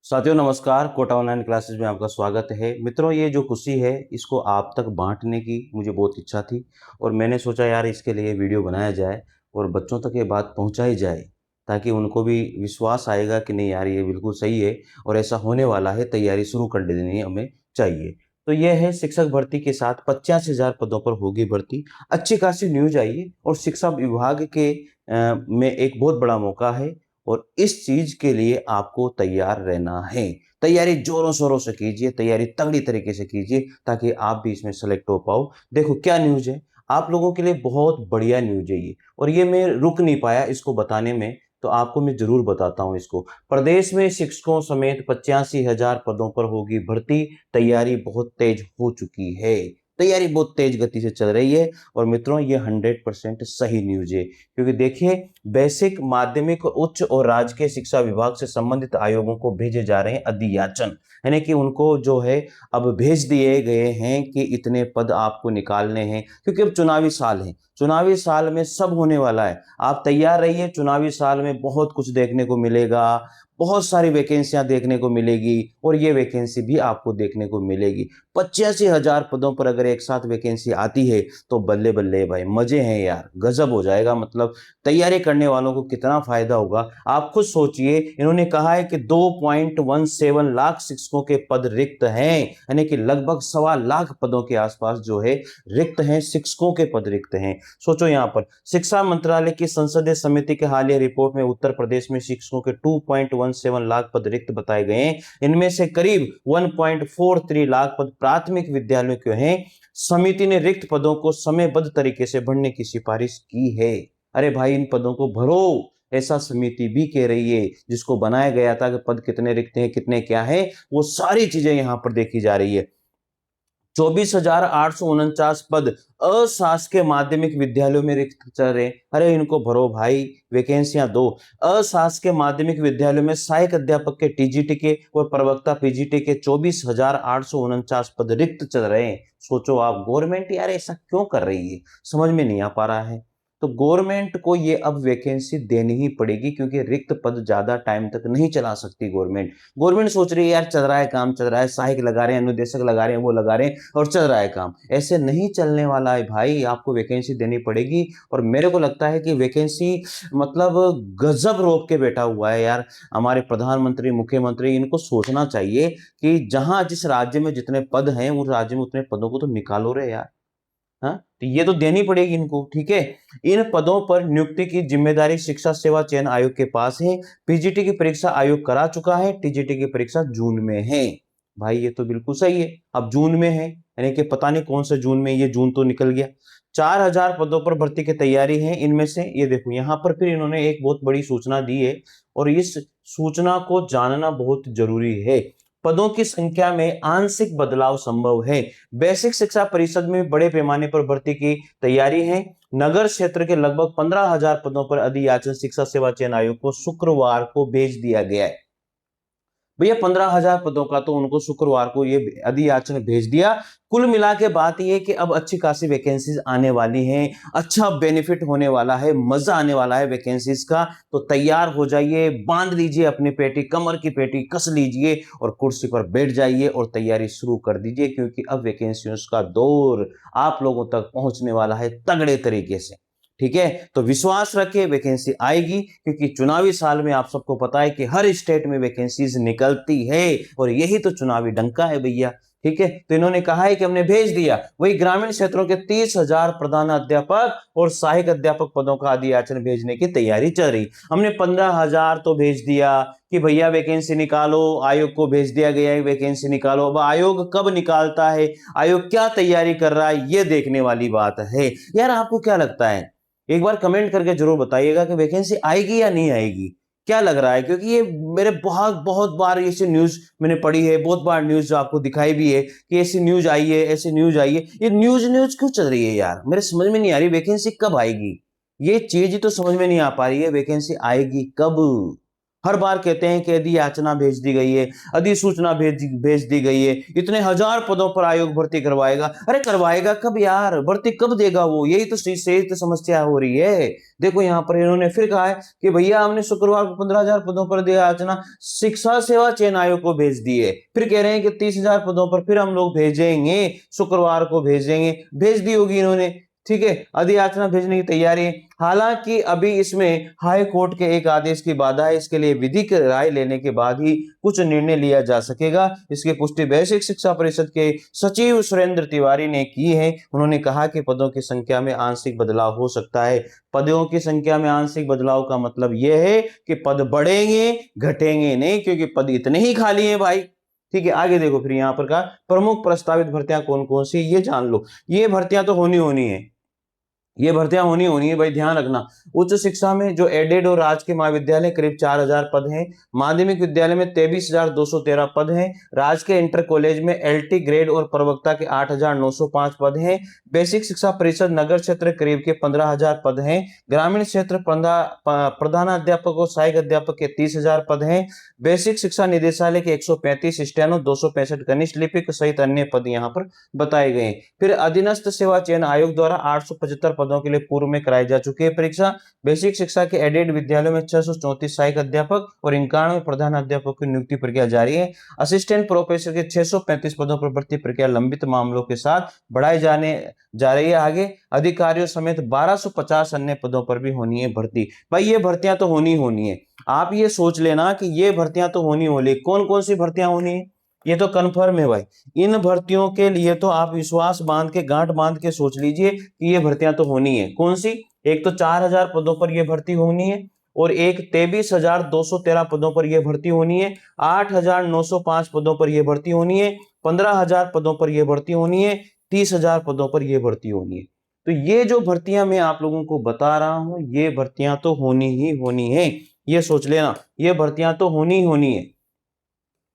साथियों नमस्कार। Kota online classes में आपका स्वागत है। मित्रों, ये जो खुशी है इसको आप तक बांटने की मुझे बहुत इच्छा थी और मैंने सोचा यार इसके लिए वीडियो बनाया जाए और बच्चों तक ये बात पहुंचाई जाए ताकि उनको भी विश्वास आएगा कि नहीं यार ये बिल्कुल सही है और ऐसा होने वाला है, तैयारी शुरू कर देनी हमें चाहिए। तो यह है शिक्षक भर्ती के साथ 85,000 पदों पर होगी भर्ती। अच्छी खासी न्यूज आई है और शिक्षा विभाग के में एक बहुत बड़ा मौका है और इस चीज के लिए आपको तैयार रहना है। तैयारी जोरों शोरों से कीजिए, तैयारी तगड़ी तरीके से कीजिए ताकि आप भी इसमें सेलेक्ट हो पाओ। देखो क्या न्यूज है, आप लोगों के लिए बहुत बढ़िया न्यूज है ये, और ये मैं रुक नहीं पाया इसको बताने में, तो आपको मैं जरूर बताता हूं इसको। प्रदेश में शिक्षकों समेत 85,000 पदों पर होगी भर्ती। तैयारी बहुत तेज हो चुकी है, तैयारी बहुत तेज गति से चल रही है। और मित्रों ये 100% सही न्यूज है, क्योंकि देखिए बेसिक, माध्यमिक, उच्च और राजकीय शिक्षा विभाग से संबंधित आयोगों को भेजे जा रहे हैं अधियाचन, यानी कि उनको जो है अब भेज दिए गए हैं कि इतने पद आपको निकालने हैं, क्योंकि अब चुनावी साल है। चुनावी साल में सब होने वाला है, आप तैयार रहिए। चुनावी साल में बहुत कुछ देखने को मिलेगा, बहुत सारी वैकेंसियां देखने को मिलेगी और ये वैकेंसी भी आपको देखने को मिलेगी। 85,000 पदों पर अगर एक साथ वैकेंसी आती है तो बल्ले बल्ले भाई, मजे हैं यार, गजब हो जाएगा। मतलब तैयारी करने वालों को कितना फायदा होगा आप खुद सोचिए। इन्होंने कहा है कि 2.17 लाख शिक्षकों के पद रिक्त हैं, यानी कि लगभग 1.25 लाख पदों के आसपास जो है रिक्त हैं, शिक्षकों के पद रिक्त हैं। सोचो यहाँ पर शिक्षा मंत्रालय की संसदीय समिति के हालिया रिपोर्ट में उत्तर प्रदेश में शिक्षकों के 2.17 लाख पद रिक्त बताए गए हैं। इनमें से करीब 1.43 लाख पद प्राथमिक विद्यालयों के हैं। समिति ने रिक्त पदों को समयबद्ध तरीके से भरने की सिफारिश की है। अरे भाई इन पदों को भरो, ऐसा समिति भी कह रही है। जिसको बनाया गया था कि पद कितने रिक्त हैं, कितने क्या है, वो सारी चीजें यहां पर देखी जा रही है। 24,849 पद अशासकीय माध्यमिक विद्यालयों में रिक्त चल रहे। अरे इनको भरो भाई, वैकेंसियां दो। अशासकीय माध्यमिक विद्यालयों में सहायक अध्यापक के टीजीटी के और प्रवक्ता पीजीटी के 24,849 पद रिक्त चल रहे हैं। सोचो आप, गवर्नमेंट यार ऐसा क्यों कर रही है, समझ में नहीं आ पा रहा है। तो गवर्नमेंट को ये अब वैकेंसी देनी ही पड़ेगी, क्योंकि रिक्त पद ज्यादा टाइम तक नहीं चला सकती गवर्नमेंट। गवर्नमेंट सोच रही है यार चल रहा है काम, चल रहा है, सहायक लगा रहे हैं, अनुदेशक लगा रहे हैं, वो लगा रहे हैं और चल रहा है काम। ऐसे नहीं चलने वाला है भाई, आपको वैकेंसी देनी पड़ेगी। और मेरे को लगता है कि वैकेंसी मतलब गजब रोक के बैठा हुआ है यार हमारे प्रधानमंत्री, मुख्यमंत्री। इनको सोचना चाहिए कि जहां जिस राज्य में जितने पद हैं उस राज्य में उतने पदों को तो निकालो रे यार। हाँ, तो ये तो देनी पड़ेगी इनको, ठीक है। इन पदों पर नियुक्ति की जिम्मेदारी शिक्षा सेवा चयन आयोग के पास है। पीजीटी की परीक्षा आयोग करा चुका है, टीजीटी की परीक्षा जून में है। भाई ये तो बिल्कुल सही है, अब जून में है, यानी कि पता नहीं कौन से जून में, ये जून तो निकल गया। 4,000 पदों पर भर्ती की तैयारी है। इनमें से ये देखो यहाँ पर फिर इन्होंने एक बहुत बड़ी सूचना दी है और इस सूचना को जानना बहुत जरूरी है। पदों की संख्या में आंशिक बदलाव संभव है। बेसिक शिक्षा परिषद में बड़े पैमाने पर भर्ती की तैयारी है। नगर क्षेत्र के लगभग 15,000 पदों पर अधियाचन शिक्षा सेवा चयन आयोग को शुक्रवार को भेज दिया गया है। भैया 15,000 पदों का तो उनको शुक्रवार को ये अधियाचन भेज दिया। कुल मिला के बात ये कि अब अच्छी खासी वैकेंसीज आने वाली हैं, अच्छा बेनिफिट होने वाला है, मजा आने वाला है वैकेंसीज का। तो तैयार हो जाइए, बांध लीजिए अपनी पेटी, कमर की पेटी कस लीजिए और कुर्सी पर बैठ जाइए और तैयारी शुरू कर दीजिए, क्योंकि अब वैकेंसियों का दौर आप लोगों तक पहुंचने वाला है तगड़े तरीके से। ठीक है, तो विश्वास रखिए वैकेंसी आएगी, क्योंकि चुनावी साल में आप सबको पता है कि हर स्टेट में वैकेंसीज निकलती है और यही तो चुनावी डंका है भैया। ठीक है, तो इन्होंने कहा है कि हमने भेज दिया। वही ग्रामीण क्षेत्रों के 30,000 प्रधानाध्यापक और सहायक अध्यापक पदों का अधियाचन भेजने की तैयारी चल रही। हमने 15,000 तो भेज दिया कि भैया वैकेंसी निकालो, आयोग को भेज दिया गया है वैकेंसी निकालो। अब आयोग कब निकालता है, आयोग क्या तैयारी कर रहा है, ये देखने वाली बात है। यार आपको क्या लगता है, एक बार कमेंट करके जरूर बताइएगा कि वैकेंसी आएगी या नहीं आएगी, क्या लग रहा है। क्योंकि ये मेरे बहुत बहुत बार ऐसी न्यूज मैंने पढ़ी है, बहुत बार न्यूज आपको दिखाई भी है कि ऐसी न्यूज आई है, ऐसी न्यूज आई है। ये न्यूज न्यूज क्यों चल रही है यार, मेरे समझ में नहीं आ रही। वैकेंसी कब आएगी, ये चीज ही तो समझ में नहीं आ पा रही है, वैकेंसी आएगी कब। हर बार कहते हैं कि यदि याचना भेज दी गई है, अधिसूचना भेज दी गई है, इतने हजार पदों पर आयोग भर्ती करवाएगा। अरे करवाएगा कब यार, भर्ती कब देगा वो, यही तो सही तो समस्या हो रही है। देखो यहाँ पर इन्होंने फिर कहा है कि भैया हमने शुक्रवार को 15,000 पदों पर दिया याचना, शिक्षा सेवा चयन आयोग को भेज दी है। फिर कह रहे हैं कि 30,000 पदों पर फिर हम लोग भेजेंगे, शुक्रवार को भेजेंगे, भेज दी होगी इन्होंने। ठीक है, अधियाचना भेजने की तैयारी है। हालांकि अभी इसमें हाई कोर्ट के एक आदेश की बाधा है, इसके लिए विधिक राय लेने के बाद ही कुछ निर्णय लिया जा सकेगा। इसकी पुष्टि बेसिक शिक्षा परिषद के सचिव सुरेंद्र तिवारी ने की है। उन्होंने कहा कि पदों की संख्या में आंशिक बदलाव हो सकता है। पदों की संख्या में आंशिक बदलाव का मतलब यह है कि पद बढ़ेंगे घटेंगे नहीं, क्योंकि पद इतने ही खाली हैं भाई। ठीक है, आगे देखो फिर यहाँ पर का प्रमुख प्रस्तावित भर्तियां कौन कौन सी, ये जान लो। ये भर्तियां तो होनी है, ये भर्तियां होनी है भाई, ध्यान रखना। उच्च शिक्षा में जो एडेड और राजकीय महाविद्यालय करीब 4,000 पद हैं। माध्यमिक विद्यालय में 23,213 पद हैं। राजकीय इंटर कॉलेज में एलटी ग्रेड और प्रवक्ता के 8,905 पद हैं। बेसिक शिक्षा परिषद नगर क्षेत्र करीब के 15,000 पद हैं। ग्रामीण क्षेत्र प्रधानाध्यापक और सहायक अध्यापक के 30,000 पद हैं। बेसिक शिक्षा निदेशालय के 135 स्टेनो, 265 कनिष्ठ लिपिक सहित अन्य पद यहाँ पर बताए गए। फिर अधीनस्थ सेवा चयन आयोग द्वारा 875 पदों के लिए पूर्व में कराई जा चुकी है परीक्षा। बेसिक शिक्षा के एडेड विद्यालयों में 634 सहायक अध्यापक और 91 प्रधान अध्यापक की नियुक्ति प्रक्रिया जारी है। असिस्टेंट प्रोफेसर के 635 पदों पर भर्ती प्रक्रिया लंबित मामलों के साथ बढ़ाई जा रही है। आगे अधिकारियों समेत 1250 अन्य पदों पर भी होनी है भर्ती। भाई ये भर्तियां तो होनी है, आप ये सोच लेना कि ये भर्तियां तो होनी। कौन कौन सी भर्तियां होनी है, ये तो कन्फर्म है भाई। इन भर्तियों के लिए तो आप विश्वास बांध के, गांठ बांध के सोच लीजिए कि ये भर्तियां तो होनी है। कौन सी, एक तो 4,000 पदों पर यह भर्ती होनी है, और एक 23,213 पदों पर यह भर्ती होनी है, 8,905 पदों पर यह भर्ती होनी है, 15,000 पदों पर यह भर्ती होनी है, 30,000 पदों पर यह भर्ती होनी है। तो ये जो भर्तियां मैं आप लोगों को बता रहा हूं, ये भर्तियां तो होनी है। ये सोच लेना, ये भर्तियां तो होनी है।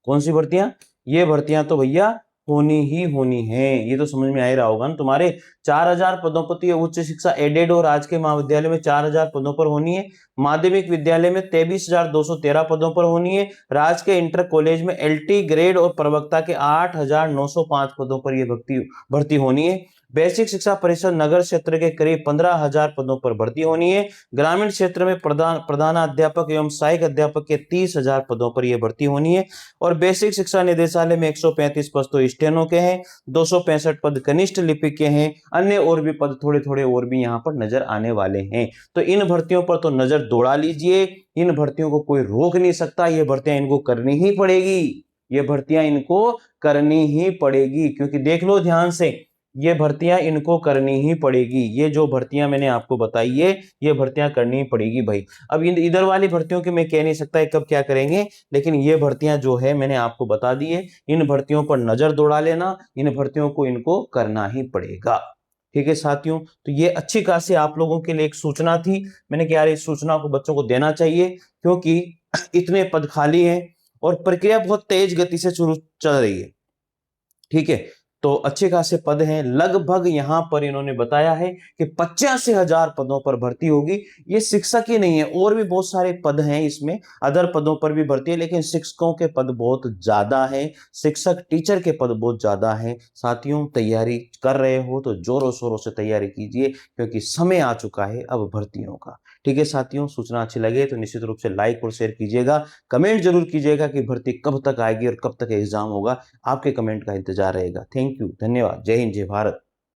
कौन सी भर्तियां, ये भर्तियां तो भैया होनी है। ये तो समझ में आ ही रहा होगा ना तुम्हारे। 4,000 पदों पर तो ये उच्च शिक्षा एडेड और राजकीय महाविद्यालय में 4,000 पदों पर होनी है। माध्यमिक विद्यालय में 23,213 पदों पर होनी है। राजकीय इंटर कॉलेज में एलटी ग्रेड और प्रवक्ता के 8,905 पदों पर यह भर्ती होनी है। बेसिक शिक्षा परिषद नगर क्षेत्र के करीब 15,000 पदों पर भर्ती होनी है। ग्रामीण क्षेत्र में प्रधानाध्यापक एवं सहायक अध्यापक के 30,000 पदों पर यह भर्ती होनी है। और बेसिक शिक्षा निदेशालय में 135 पद तो स्टेनो के हैं, 265 पद कनिष्ठ लिपिक के हैं, अन्य और भी पद थोड़े थोड़े और भी यहाँ पर नजर आने वाले हैं। तो इन भर्तियों पर तो नजर दौड़ा लीजिए, इन भर्तियों को कोई रोक नहीं सकता। ये भर्तियां इनको करनी ही पड़ेगी, ये भर्तियां इनको करनी ही पड़ेगी, क्योंकि देख लो ध्यान से, ये भर्तियां इनको करनी ही पड़ेगी। ये जो भर्तियां मैंने आपको बताई है, ये भर्तियां करनी ही पड़ेगी भाई। अब इधर वाली भर्तियों की मैं कह नहीं सकता कब क्या करेंगे, लेकिन ये भर्तियां जो है मैंने आपको बता दी है। इन भर्तियों पर नजर दौड़ा लेना, इन भर्तियों को इनको करना ही पड़ेगा। ठीक है साथियों, तो ये अच्छी खासी आप लोगों के लिए एक सूचना थी। मैंने कहा यार इस सूचना को बच्चों को देना चाहिए, क्योंकि इतने पद खाली हैं और प्रक्रिया बहुत तेज गति से शुरू चल रही है। ठीक है, तो अच्छे खासे पद हैं। लगभग यहां पर इन्होंने बताया है कि 85,000 पदों पर भर्ती होगी। ये शिक्षक ही नहीं है, और भी बहुत सारे पद हैं इसमें, अदर पदों पर भी भर्ती है, लेकिन शिक्षकों के पद बहुत ज्यादा है, शिक्षक टीचर के पद बहुत ज्यादा है। साथियों तैयारी कर रहे हो तो जोरों शोरों से तैयारी कीजिए, क्योंकि समय आ चुका है अब भर्तियों का। ठीक है साथियों, सूचना अच्छी लगे तो निश्चित रूप से लाइक और शेयर कीजिएगा। कमेंट जरूर कीजिएगा कि भर्ती कब तक आएगी और कब तक एग्जाम होगा। आपके कमेंट का इंतजार रहेगा। थैंक यू, धन्यवाद। जय हिंद, जय भारत।